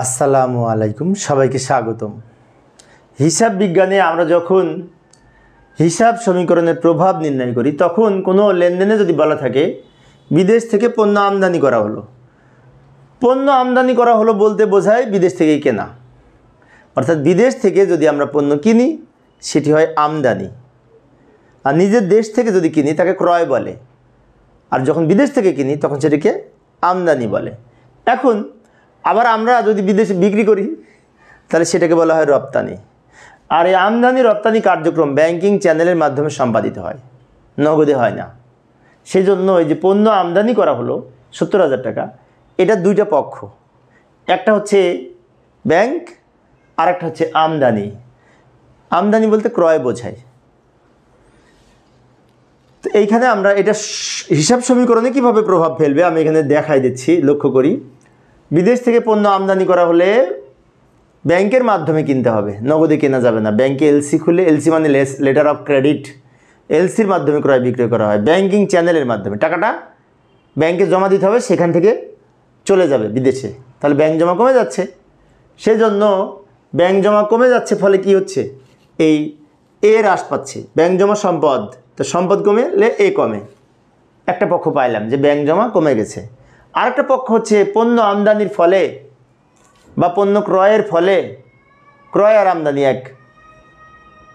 আসসালামু আলাইকুম, সবাইকে স্বাগতম। হিসাব বিজ্ঞানে আমরা যখন হিসাব সমীকরণের প্রভাব নির্ণয় করি তখন কোনো লেনদেনে যদি বলা থাকে বিদেশ থেকে পণ্য আমদানি করা হলো, পণ্য আমদানি করা হলো বলতে বোঝায় বিদেশ থেকেই কেনা, অর্থাৎ বিদেশ থেকে যদি আমরা পণ্য কিনি সেটি হয় আমদানি, আর নিজের দেশ থেকে যদি কিনি তাকে ক্রয় বলে, আর যখন বিদেশ থেকে কিনি তখন সেটিকে আমদানি বলে। এখন আবার আমরা যদি বিদেশে বিক্রি করি তাহলে সেটাকে বলা হয় রপ্তানি। আর এই আমদানি রপ্তানি কার্যক্রম ব্যাংকিং চ্যানেলের মাধ্যমে সম্পাদিত হয়, নগদে হয় না। সেই জন্য এই যে পণ্য আমদানি করা হলো 70,000 টাকা, এটা দুইটা পক্ষ, একটা হচ্ছে ব্যাংক আর একটা হচ্ছে আমদানি। আমদানি বলতে ক্রয় বোঝায়। তো এইখানে আমরা এটা হিসাব সমীকরণে কীভাবে প্রভাব ফেলবে আমি এখানে দেখাই দিচ্ছি, লক্ষ্য করি। বিদেশ থেকে পণ্য আমদানি করা হলে ব্যাংকের মাধ্যমে কিনতে হবে, নগদে কেনা যাবে না। ব্যাংকে এলসি খুলে, এলসি মানে লেটার অফ ক্রেডিট, এলসির মাধ্যমে ক্রয় বিক্রয় করা হয়। ব্যাংকিং চ্যানেলের মাধ্যমে টাকাটা ব্যাংকে জমা দিতে হবে, সেখান থেকে চলে যাবে বিদেশে, তাহলে ব্যাংক জমা কমে যাচ্ছে। সেজন্য ব্যাংক জমা কমে যাচ্ছে, ফলে কি হচ্ছে, এই এ হ্রাস পাচ্ছে। ব্যাংক জমা সম্পদ, তো সম্পদ কমলে এ কমে। একটা পক্ষ পাইলাম যে ব্যাংক জমা কমে গেছে। আরেকটা পক্ষ হচ্ছে পণ্য আমদানির ফলে বা পণ্য ক্রয়ের ফলে, ক্রয় আর আমদানি এক,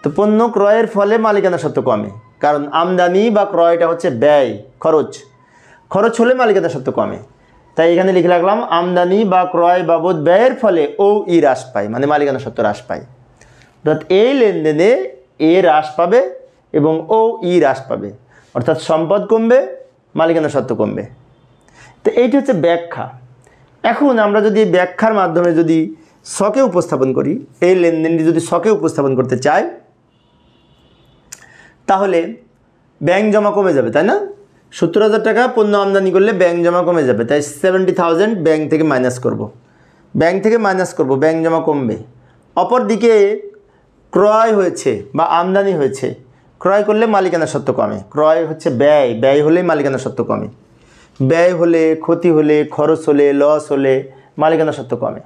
তো পণ্য ক্রয়ের ফলে মালিকানা সত্ত্ব কমে, কারণ আমদানি বা ক্রয়টা হচ্ছে ব্যয়, খরচ হলে মালিকানা সত্ত্ব কমে। তাই এখানে লিখে রাখলাম আমদানি বা ক্রয় বাবদ ব্যয়ের ফলে ও ই হ্রাস পায়, মানে মালিকানা সত্ত্ব হ্রাস পায়। অর্থাৎ এই লেনদেনে এ হ্রাস পাবে এবং ও ই হ্রাস পাবে, অর্থাৎ সম্পদ কমবে, মালিকানা সত্ত্ব কমবে। তো এইটি হচ্ছে ব্যাখ্যা। এখন আমরা যদি ব্যাখ্যার মাধ্যমে যদি ছকে উপস্থাপন করি, এই লেনদেনটি যদি ছকে উপস্থাপন করতে চাই তাহলে ব্যাংক জমা কমে যাবে, তাই না? 70,000 টাকা পণ্য আমদানি করলে ব্যাংক জমা কমে যাবে, তাই 70,000 ব্যাংক থেকে মাইনাস করব, ব্যাংক জমা কমবে। অপরদিকে ক্রয় হয়েছে বা আমদানি হয়েছে, ক্রয় করলে মালিকানা সত্ত্ব কমে। ক্রয় হচ্ছে ব্যয় হলেই মালিকানা সত্ত্ব কমে। ব্যয় হলে, ক্ষতি হলে, খরচ হলে, লস হলে মালিকানা সত্ত্ব কমে।